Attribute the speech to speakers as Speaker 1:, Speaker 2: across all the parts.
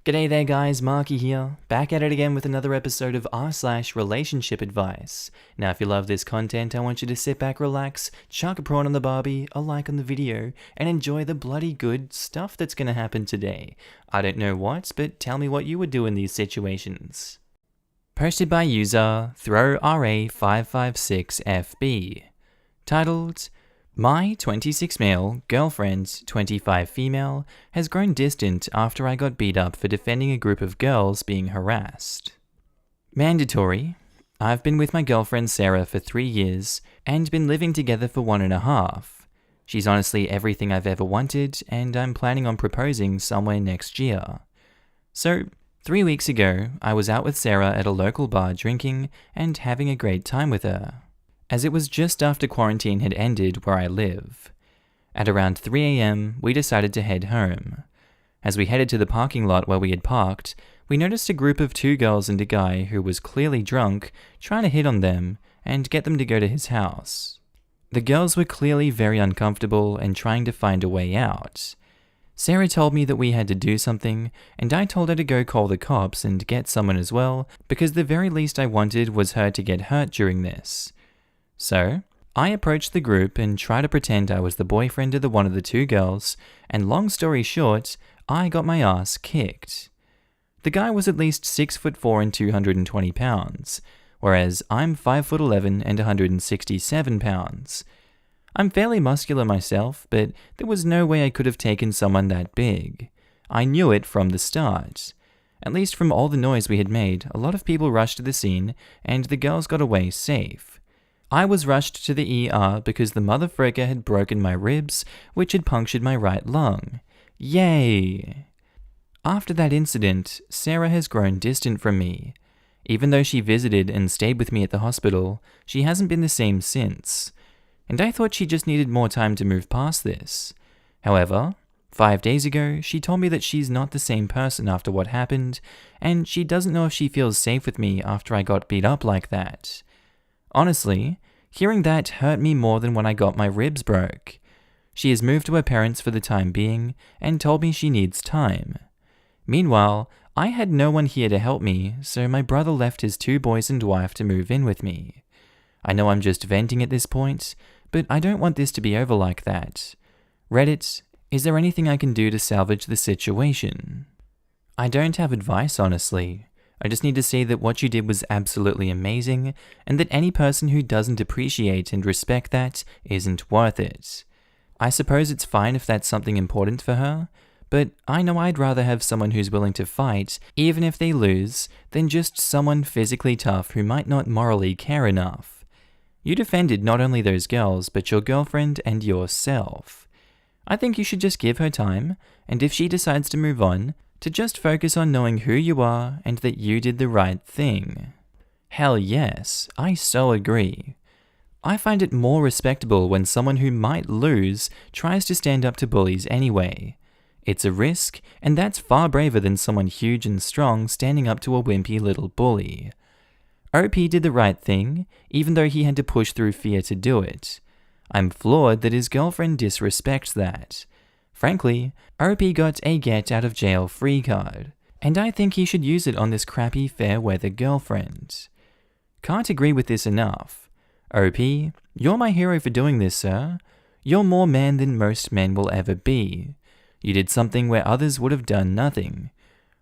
Speaker 1: G'day there guys, Markee here, back at it again with another episode of r/relationship advice. Now if you love this content, I want you to sit back, relax, chuck a prawn on the barbie, a like on the video, and enjoy the bloody good stuff that's gonna happen today. I don't know what, but tell me what you would do in these situations. Posted by user ThrowRA556FB. Titled, My 26 male, girlfriend, 25 female, has grown distant after I got beat up for defending a group of girls being harassed. Mandatory. I've been with my girlfriend Sarah for 3 years and been living together for 1.5. She's honestly everything I've ever wanted, and I'm planning on proposing somewhere next year. So, 3 weeks ago, I was out with Sarah at a local bar drinking and having a great time with her, as it was just after quarantine had ended where I live. At around 3 a.m, we decided to head home. As we headed to the parking lot where we had parked, we noticed a group of 2 girls and a guy who was clearly drunk trying to hit on them and get them to go to his house. The girls were clearly very uncomfortable and trying to find a way out. Sarah told me that we had to do something, and I told her to go call the cops and get someone as well, because the very least I wanted was her to get hurt during this. So, I approached the group and tried to pretend I was the boyfriend of one of the 2 girls, and long story short, I got my ass kicked. The guy was at least 6'4" and 220 pounds, whereas I'm 5'11" and 167 pounds. I'm fairly muscular myself, but there was no way I could have taken someone that big. I knew it from the start. At least from all the noise we had made, a lot of people rushed to the scene, and the girls got away safe. I was rushed to the ER because the motherfricker had broken my ribs, which had punctured my right lung. Yay! After that incident, Sarah has grown distant from me. Even though she visited and stayed with me at the hospital, she hasn't been the same since. And I thought she just needed more time to move past this. However, 5 days ago, she told me that she's not the same person after what happened, and she doesn't know if she feels safe with me after I got beat up like that. Honestly, hearing that hurt me more than when I got my ribs broke. She has moved to her parents for the time being and told me she needs time. Meanwhile, I had no one here to help me, so my brother left his 2 boys and wife to move in with me. I know I'm just venting at this point, but I don't want this to be over like that. Reddit, is there anything I can do to salvage the situation? I don't have advice, honestly. I just need to say that what you did was absolutely amazing, and that any person who doesn't appreciate and respect that isn't worth it. I suppose it's fine if that's something important for her, but I know I'd rather have someone who's willing to fight, even if they lose, than just someone physically tough who might not morally care enough. You defended not only those girls, but your girlfriend and yourself. I think you should just give her time, and if she decides to move on, to just focus on knowing who you are and that you did the right thing. Hell yes, I so agree. I find it more respectable when someone who might lose tries to stand up to bullies anyway. It's a risk, and that's far braver than someone huge and strong standing up to a wimpy little bully. OP did the right thing, even though he had to push through fear to do it. I'm floored that his girlfriend disrespects that. Frankly, OP got a get-out-of-jail-free card, and I think he should use it on this crappy fair-weather girlfriend. Can't agree with this enough. OP, you're my hero for doing this, sir. You're more man than most men will ever be. You did something where others would have done nothing.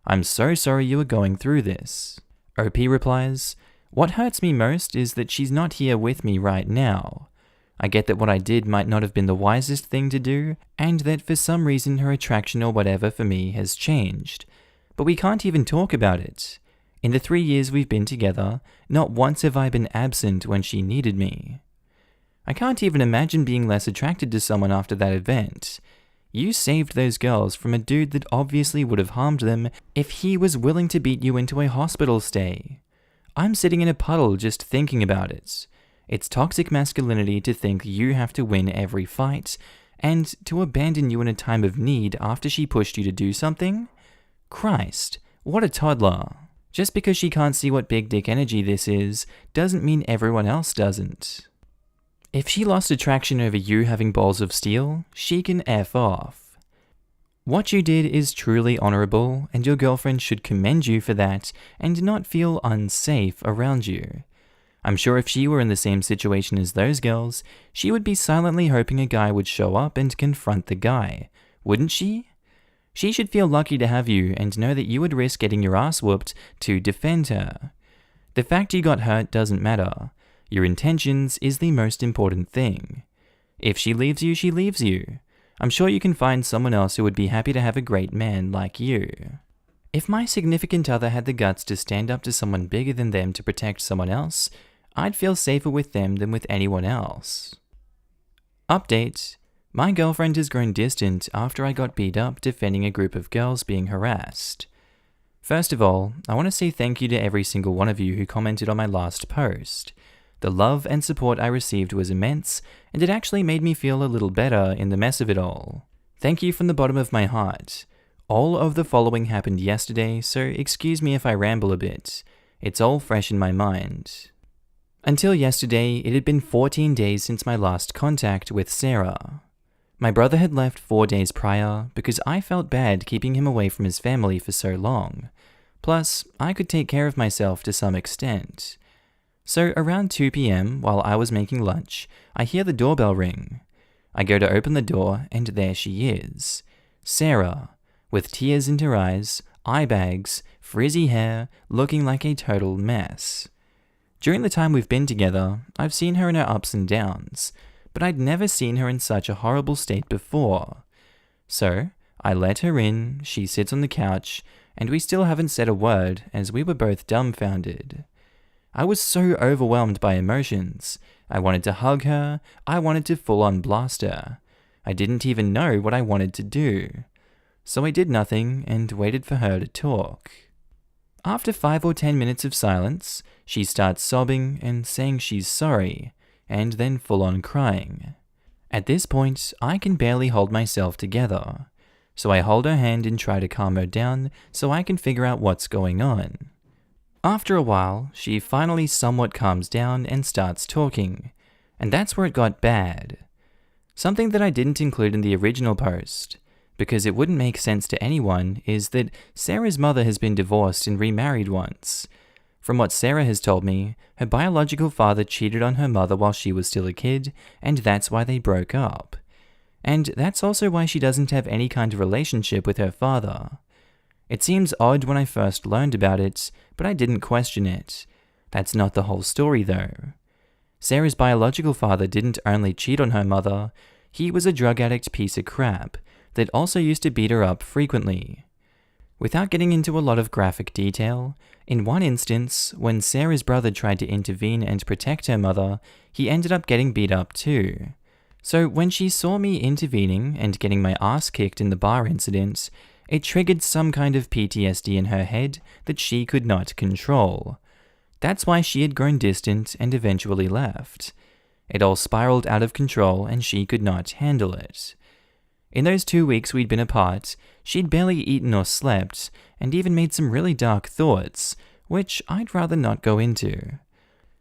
Speaker 1: I'm so sorry you were going through this. OP replies, what hurts me most is that she's not here with me right now. I get that what I did might not have been the wisest thing to do, and that for some reason her attraction or whatever for me has changed. But we can't even talk about it. In the 3 years we've been together, not once have I been absent when she needed me. I can't even imagine being less attracted to someone after that event. You saved those girls from a dude that obviously would have harmed them if he was willing to beat you into a hospital stay. I'm sitting in a puddle just thinking about it. It's toxic masculinity to think you have to win every fight, and to abandon you in a time of need after she pushed you to do something? Christ, what a toddler. Just because she can't see what big dick energy this is, doesn't mean everyone else doesn't. If she lost attraction over you having balls of steel, she can F off. What you did is truly honorable, and your girlfriend should commend you for that and not feel unsafe around you. I'm sure if she were in the same situation as those girls, she would be silently hoping a guy would show up and confront the guy, wouldn't she? She should feel lucky to have you and know that you would risk getting your ass whooped to defend her. The fact you got hurt doesn't matter. Your intentions is the most important thing. If she leaves you, she leaves you. I'm sure you can find someone else who would be happy to have a great man like you. If my significant other had the guts to stand up to someone bigger than them to protect someone else, I'd feel safer with them than with anyone else. Update. My girlfriend has grown distant after I got beat up defending a group of girls being harassed. First of all, I want to say thank you to every single one of you who commented on my last post. The love and support I received was immense, and it actually made me feel a little better in the mess of it all. Thank you from the bottom of my heart. All of the following happened yesterday, so excuse me if I ramble a bit. It's all fresh in my mind. Until yesterday, it had been 14 days since my last contact with Sarah. My brother had left 4 days prior because I felt bad keeping him away from his family for so long. Plus, I could take care of myself to some extent. So around 2 p.m, while I was making lunch, I hear the doorbell ring. I go to open the door, and there she is. Sarah, with tears in her eyes, eye bags, frizzy hair, looking like a total mess. During the time we've been together, I've seen her in her ups and downs, but I'd never seen her in such a horrible state before. So, I let her in, she sits on the couch, and we still haven't said a word as we were both dumbfounded. I was so overwhelmed by emotions. I wanted to hug her, I wanted to full-on blast her. I didn't even know what I wanted to do. So I did nothing and waited for her to talk. After 5 or 10 minutes of silence, she starts sobbing and saying she's sorry, and then full-on crying. At this point, I can barely hold myself together. So I hold her hand and try to calm her down so I can figure out what's going on. After a while, she finally somewhat calms down and starts talking, and that's where it got bad. Something that I didn't include in the original post, because it wouldn't make sense to anyone, is that Sarah's mother has been divorced and remarried once. From what Sarah has told me, her biological father cheated on her mother while she was still a kid, and that's why they broke up. And that's also why she doesn't have any kind of relationship with her father. It seems odd when I first learned about it, but I didn't question it. That's not the whole story though. Sarah's biological father didn't only cheat on her mother, he was a drug addict piece of crap that also used to beat her up frequently. Without getting into a lot of graphic detail, in one instance, when Sarah's brother tried to intervene and protect her mother, he ended up getting beat up too. So when she saw me intervening and getting my ass kicked in the bar incident, it triggered some kind of PTSD in her head that she could not control. That's why she had grown distant and eventually left. It all spiraled out of control and she could not handle it. In those 2 weeks we'd been apart, she'd barely eaten or slept, and even made some really dark thoughts, which I'd rather not go into.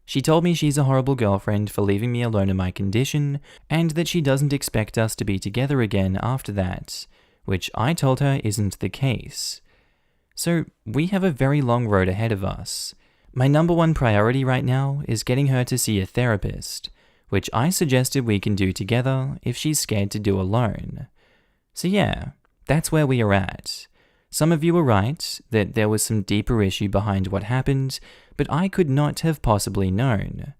Speaker 1: She told me she's a horrible girlfriend for leaving me alone in my condition, and that she doesn't expect us to be together again after that, which I told her isn't the case. So we have a very long road ahead of us. My number one priority right now is getting her to see a therapist, which I suggested we can do together if she's scared to do alone. So yeah, that's where we are at. Some of you were right that there was some deeper issue behind what happened, but I could not have possibly known.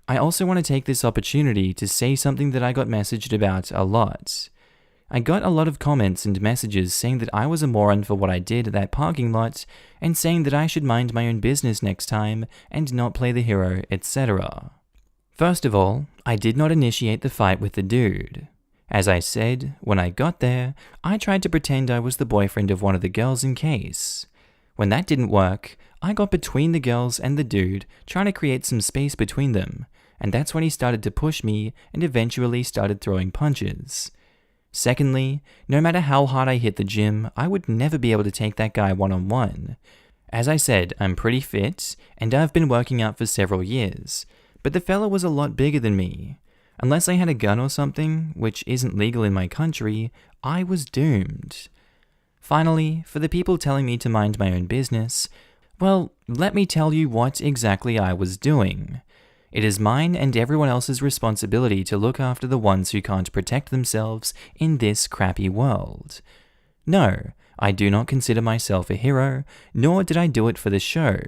Speaker 1: I also want to take this opportunity to say something that I got messaged about a lot. I got a lot of comments and messages saying that I was a moron for what I did at that parking lot, and saying that I should mind my own business next time and not play the hero, etc. First of all, I did not initiate the fight with the dude. As I said, when I got there, I tried to pretend I was the boyfriend of one of the girls in case. When that didn't work, I got between the girls and the dude, trying to create some space between them, and that's when he started to push me and eventually started throwing punches. Secondly, no matter how hard I hit the gym, I would never be able to take that guy one-on-one. As I said, I'm pretty fit, and I've been working out for several years, but the fella was a lot bigger than me. Unless I had a gun or something, which isn't legal in my country, I was doomed. Finally, for the people telling me to mind my own business, well, let me tell you what exactly I was doing. It is mine and everyone else's responsibility to look after the ones who can't protect themselves in this crappy world. No, I do not consider myself a hero, nor did I do it for the show.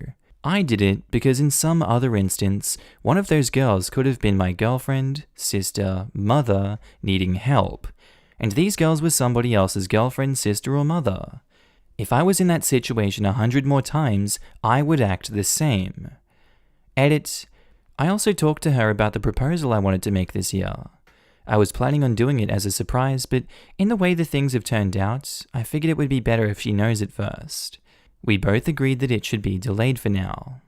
Speaker 1: I did it because in some other instance, one of those girls could have been my girlfriend, sister, mother, needing help. And these girls were somebody else's girlfriend, sister, or mother. If I was in that situation 100 more times, I would act the same. Edit. I also talked to her about the proposal I wanted to make this year. I was planning on doing it as a surprise, but in the way the things have turned out, I figured it would be better if she knows it first. We both agreed that it should be delayed for now.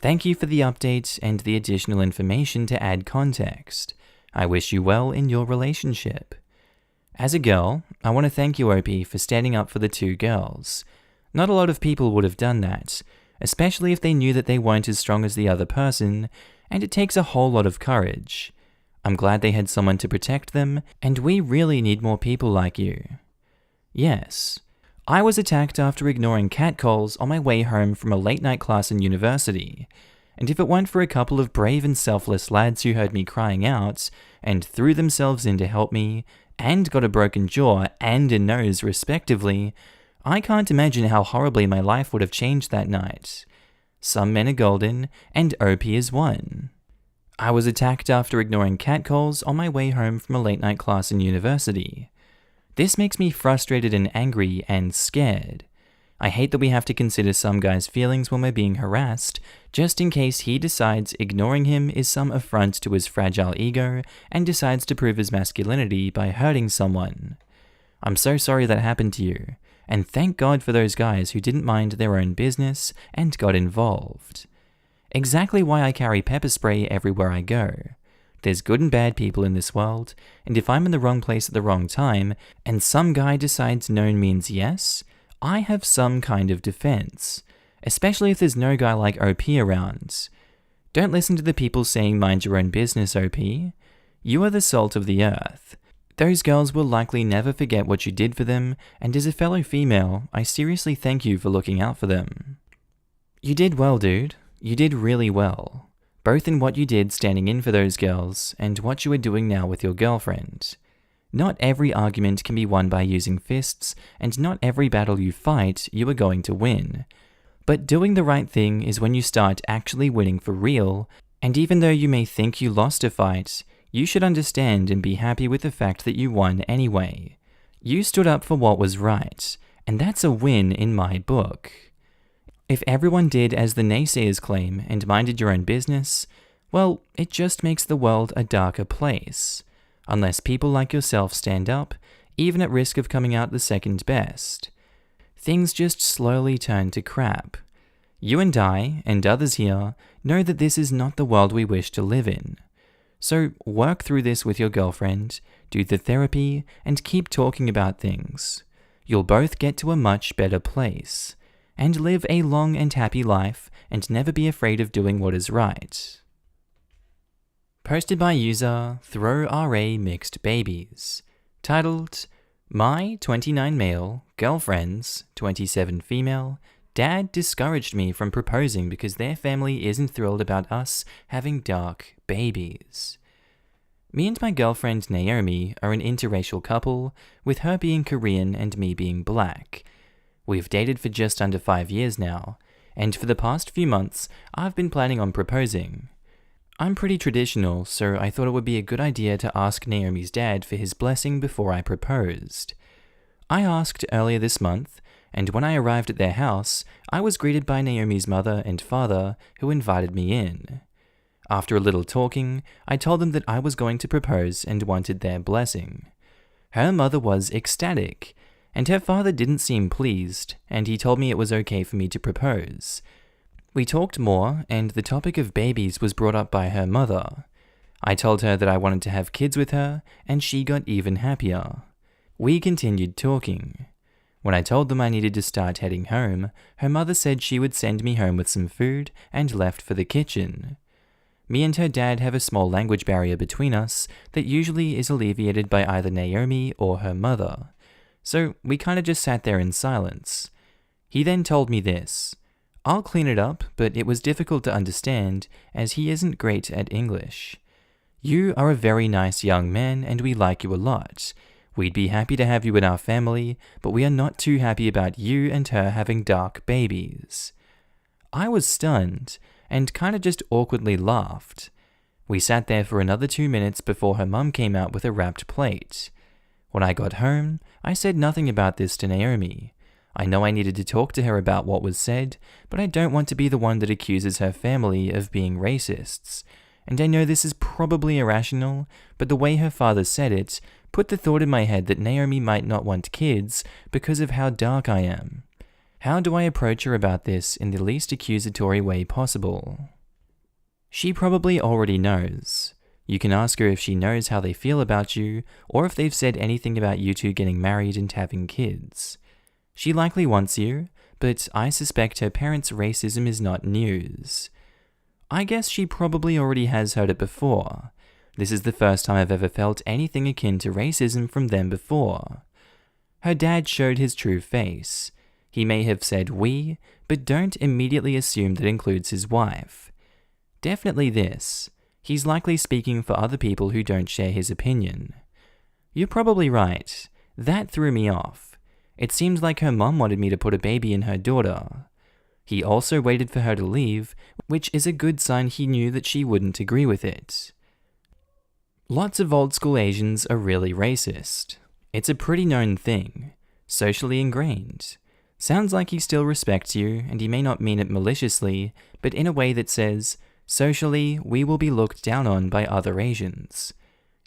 Speaker 1: Thank you for the update and the additional information to add context. I wish you well in your relationship. As a girl, I want to thank you, OP, for standing up for the two girls. Not a lot of people would have done that, especially if they knew that they weren't as strong as the other person, and it takes a whole lot of courage. I'm glad they had someone to protect them, and we really need more people like you. Yes, I was attacked after ignoring catcalls on my way home from a late-night class in university, and if it weren't for a couple of brave and selfless lads who heard me crying out and threw themselves in to help me, and got a broken jaw and a nose respectively, I can't imagine how horribly my life would have changed that night. Some men are golden, and OP is one. I was attacked after ignoring catcalls on my way home from a late-night class in university. This makes me frustrated and angry and scared. I hate that we have to consider some guy's feelings when we're being harassed, just in case he decides ignoring him is some affront to his fragile ego and decides to prove his masculinity by hurting someone. I'm so sorry that happened to you, and thank God for those guys who didn't mind their own business and got involved. Exactly why I carry pepper spray everywhere I go. There's good and bad people in this world, and if I'm in the wrong place at the wrong time, and some guy decides no means yes, I have some kind of defense, especially if there's no guy like OP around. Don't listen to the people saying mind your own business, OP. You are the salt of the earth. Those girls will likely never forget what you did for them, and as a fellow female, I seriously thank you for looking out for them. You did well, dude. You did really well. Both in what you did standing in for those girls, and what you are doing now with your girlfriend. Not every argument can be won by using fists, and not every battle you fight you are going to win. But doing the right thing is when you start actually winning for real, and even though you may think you lost a fight, you should understand and be happy with the fact that you won anyway. You stood up for what was right, and that's a win in my book. If everyone did as the naysayers claim and minded your own business, well, it just makes the world a darker place. Unless people like yourself stand up, even at risk of coming out the second best. Things just slowly turn to crap. You and I, and others here, know that this is not the world we wish to live in. So work through this with your girlfriend, do the therapy, and keep talking about things. You'll both get to a much better place, and live a long and happy life, and never be afraid of doing what is right. Posted by user ThrowRA Mixed Babies, titled, My 29 male, girlfriends, 27 female, dad discouraged me from proposing because their family isn't thrilled about us having dark babies. Me and my girlfriend Naomi are an interracial couple, with her being Korean and me being black. We've dated for just under 5 years now, and for the past few months, I've been planning on proposing. I'm pretty traditional, so I thought it would be a good idea to ask Naomi's dad for his blessing before I proposed. I asked earlier this month, and when I arrived at their house, I was greeted by Naomi's mother and father, who invited me in. After a little talking, I told them that I was going to propose and wanted their blessing. Her mother was ecstatic, and her father didn't seem pleased, and he told me it was okay for me to propose. We talked more, and the topic of babies was brought up by her mother. I told her that I wanted to have kids with her, and she got even happier. We continued talking. When I told them I needed to start heading home, her mother said she would send me home with some food and left for the kitchen. Me and her dad have a small language barrier between us that usually is alleviated by either Naomi or her mother. So we kinda just sat there in silence. He then told me this: "I'll clean it up, but it was difficult to understand as he isn't great at English. You are a very nice young man and we like you a lot. We'd be happy to have you in our family, but we are not too happy about you and her having dark babies." I was stunned and kinda just awkwardly laughed. We sat there for another 2 minutes before her mum came out with a wrapped plate. When I got home, I said nothing about this to Naomi. I know I needed to talk to her about what was said, but I don't want to be the one that accuses her family of being racists. And I know this is probably irrational, but the way her father said it put the thought in my head that Naomi might not want kids because of how dark I am. How do I approach her about this in the least accusatory way possible? She probably already knows. You can ask her if she knows how they feel about you, or if they've said anything about you two getting married and having kids. She likely wants you, but I suspect her parents' racism is not news. I guess she probably already has heard it before. This is the first time I've ever felt anything akin to racism from them before. Her dad showed his true face. He may have said we, but don't immediately assume that includes his wife. Definitely this. He's likely speaking for other people who don't share his opinion. You're probably right. That threw me off. It seemed like her mum wanted me to put a baby in her daughter. He also waited for her to leave, which is a good sign he knew that she wouldn't agree with it. Lots of old school Asians are really racist. It's a pretty known thing, socially ingrained. Sounds like he still respects you, and he may not mean it maliciously, but in a way that says, socially, we will be looked down on by other Asians.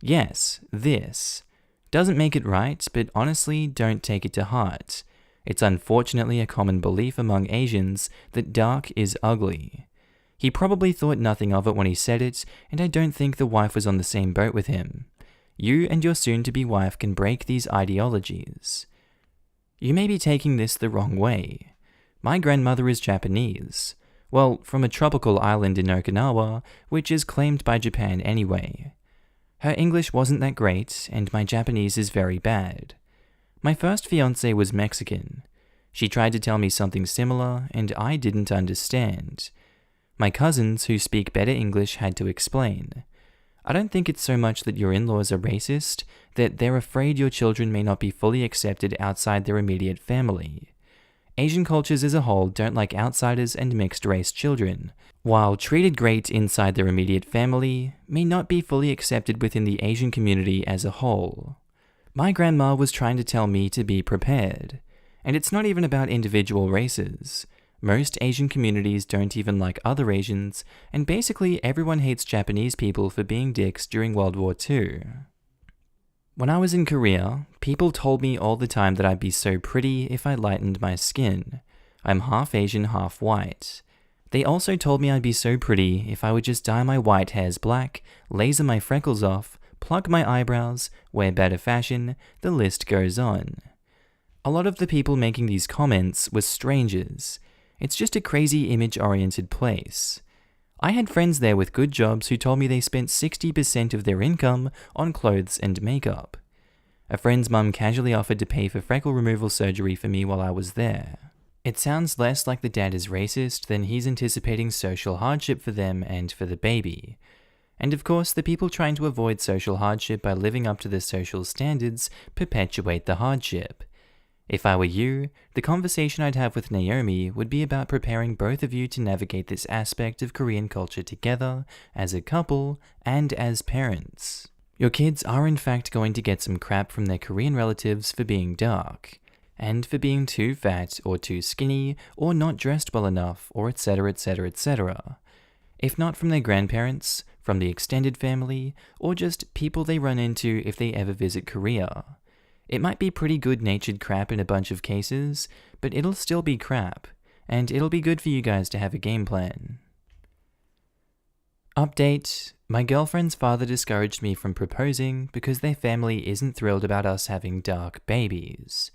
Speaker 1: Yes, this. Doesn't make it right, but honestly, don't take it to heart. It's unfortunately a common belief among Asians that dark is ugly. He probably thought nothing of it when he said it, and I don't think the wife was on the same boat with him. You and your soon-to-be wife can break these ideologies. You may be taking this the wrong way. My grandmother is Japanese. Well, from a tropical island in Okinawa, which is claimed by Japan anyway. Her English wasn't that great, and my Japanese is very bad. My first fiancé was Mexican. She tried to tell me something similar, and I didn't understand. My cousins who speak better English had to explain. I don't think it's so much that your in-laws are racist, that they're afraid your children may not be fully accepted outside their immediate family. Asian cultures as a whole don't like outsiders and mixed-race children, while treated great inside their immediate family, may not be fully accepted within the Asian community as a whole. My grandma was trying to tell me to be prepared, and it's not even about individual races. Most Asian communities don't even like other Asians, and basically everyone hates Japanese people for being dicks during World War II. When I was in Korea, people told me all the time that I'd be so pretty if I lightened my skin. I'm half Asian, half white. They also told me I'd be so pretty if I would just dye my white hairs black, laser my freckles off, pluck my eyebrows, wear better fashion, the list goes on. A lot of the people making these comments were strangers. It's just a crazy image-oriented place. I had friends there with good jobs who told me they spent 60% of their income on clothes and makeup. A friend's mum casually offered to pay for freckle removal surgery for me while I was there. It sounds less like the dad is racist than he's anticipating social hardship for them and for the baby. And of course, the people trying to avoid social hardship by living up to their social standards perpetuate the hardship. If I were you, the conversation I'd have with Naomi would be about preparing both of you to navigate this aspect of Korean culture together, as a couple, and as parents. Your kids are in fact going to get some crap from their Korean relatives for being dark, and for being too fat or too skinny, or not dressed well enough, or etc, etc, etc. If not from their grandparents, from the extended family, or just people they run into if they ever visit Korea. It might be pretty good-natured crap in a bunch of cases, but it'll still be crap, and it'll be good for you guys to have a game plan. Update: my girlfriend's father discouraged me from proposing because their family isn't thrilled about us having dark babies.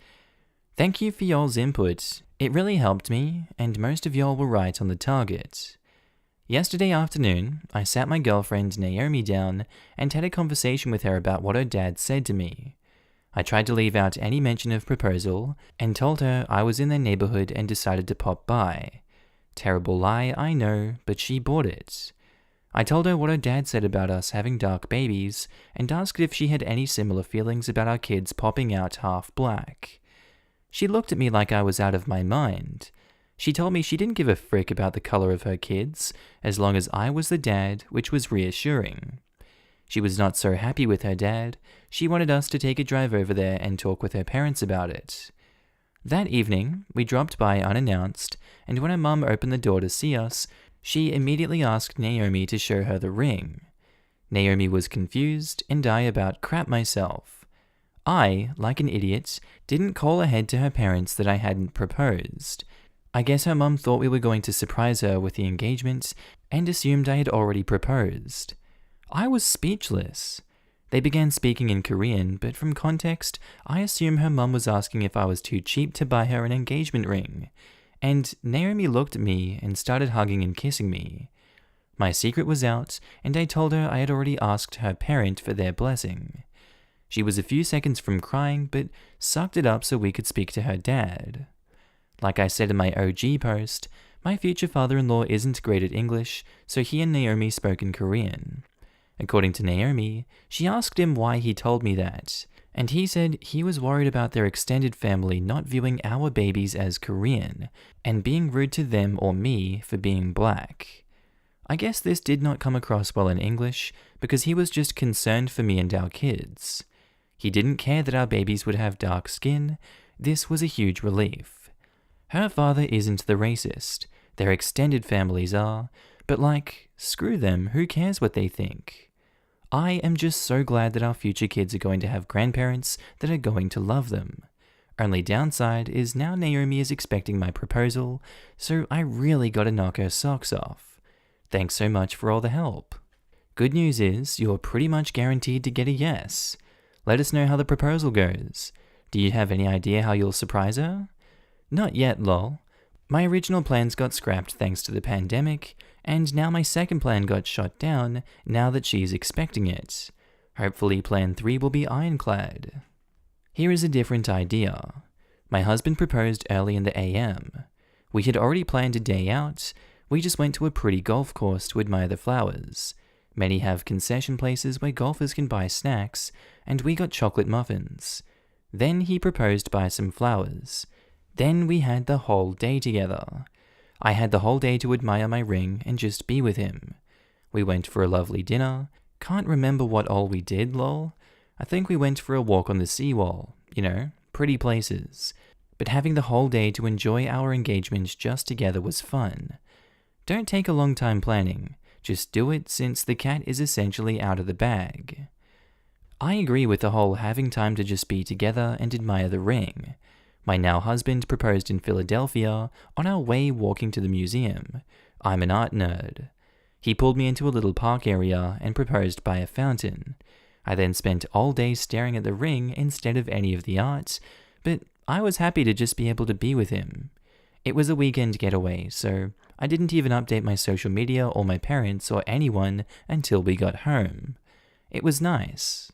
Speaker 1: Thank you for y'all's input. It really helped me, and most of y'all were right on the target. Yesterday afternoon, I sat my girlfriend Naomi down and had a conversation with her about what her dad said to me. I tried to leave out any mention of proposal and told her I was in their neighborhood and decided to pop by. Terrible lie, I know, but she bought it. I told her what her dad said about us having dark babies and asked if she had any similar feelings about our kids popping out half black. She looked at me like I was out of my mind. She told me she didn't give a frick about the color of her kids as long as I was the dad, which was reassuring. She was not so happy with her dad. She wanted us to take a drive over there and talk with her parents about it. That evening, we dropped by unannounced, and when her mum opened the door to see us, she immediately asked Naomi to show her the ring. Naomi was confused, and I about crap myself. I, like an idiot, didn't call ahead to her parents that I hadn't proposed. I guess her mum thought we were going to surprise her with the engagement and assumed I had already proposed. I was speechless. They began speaking in Korean, but from context, I assume her mum was asking if I was too cheap to buy her an engagement ring. And Naomi looked at me and started hugging and kissing me. My secret was out, and I told her I had already asked her parent for their blessing. She was a few seconds from crying, but sucked it up so we could speak to her dad. Like I said in my OG post, my future father-in-law isn't great at English, so he and Naomi spoke in Korean. According to Naomi, she asked him why he told me that, and he said he was worried about their extended family not viewing our babies as Korean, and being rude to them or me for being black. I guess this did not come across well in English, because he was just concerned for me and our kids. He didn't care that our babies would have dark skin. This was a huge relief. Her father isn't the racist. Their extended families are, but screw them, who cares what they think? I am just so glad that our future kids are going to have grandparents that are going to love them. Only downside is now Naomi is expecting my proposal, so I really gotta knock her socks off. Thanks so much for all the help. Good news is, you're pretty much guaranteed to get a yes. Let us know how the proposal goes. Do you have any idea how you'll surprise her? Not yet, lol. My original plans got scrapped thanks to the pandemic, and now my second plan got shot down now that she's expecting it. Hopefully plan 3 will be ironclad. Here is a different idea. My husband proposed early in the AM. We had already planned a day out. We just went to a pretty golf course to admire the flowers. Many have concession places where golfers can buy snacks, and we got chocolate muffins. Then he proposed buy some flowers. Then we had the whole day together. I had the whole day to admire my ring and just be with him. We went for a lovely dinner. Can't remember what all we did, lol. I think we went for a walk on the seawall. Pretty places. But having the whole day to enjoy our engagement just together was fun. Don't take a long time planning. Just do it since the cat is essentially out of the bag. I agree with the whole having time to just be together and admire the ring. My now husband proposed in Philadelphia on our way walking to the museum. I'm an art nerd. He pulled me into a little park area and proposed by a fountain. I then spent all day staring at the ring instead of any of the art, but I was happy to just be able to be with him. It was a weekend getaway, so I didn't even update my social media or my parents or anyone until we got home. It was nice.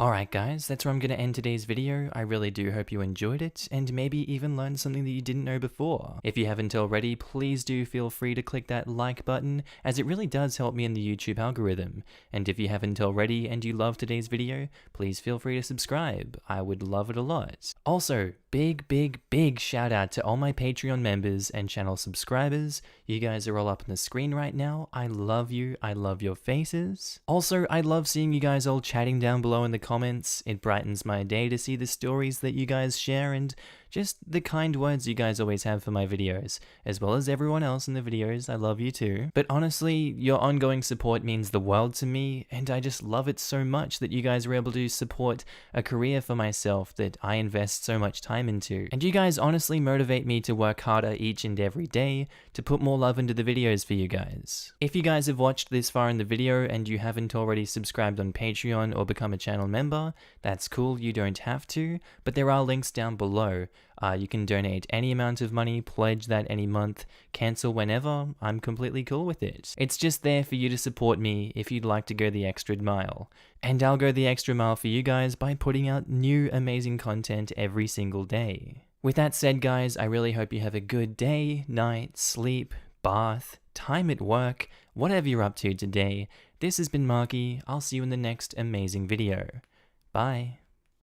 Speaker 1: Alright guys, that's where I'm going to end today's video. I really do hope you enjoyed it, and maybe even learned something that you didn't know before. If you haven't already, please do feel free to click that like button, as it really does help me in the YouTube algorithm. And if you haven't already and you love today's video, please feel free to subscribe. I would love it a lot. Also, big shout out to all my Patreon members and channel subscribers. You guys are all up on the screen right now. I love you. I love your faces. Also, I love seeing you guys all chatting down below in the comments. It brightens my day to see the stories that you guys share and just the kind words you guys always have for my videos, as well as everyone else in the videos. I love you too. But honestly, your ongoing support means the world to me, and I just love it so much that you guys are able to support a career for myself that I invest so much time into. And you guys honestly motivate me to work harder each and every day to put more love into the videos for you guys. If you guys have watched this far in the video and you haven't already subscribed on Patreon or become a channel member, that's cool, you don't have to, but there are links down below. You can donate any amount of money, pledge that any month, cancel whenever. I'm completely cool with it. It's just there for you to support me if you'd like to go the extra mile. And I'll go the extra mile for you guys by putting out new amazing content every single day. With that said, guys, I really hope you have a good day, night, sleep, bath, time at work, whatever you're up to today. This has been Markee. I'll see you in the next amazing video. Bye.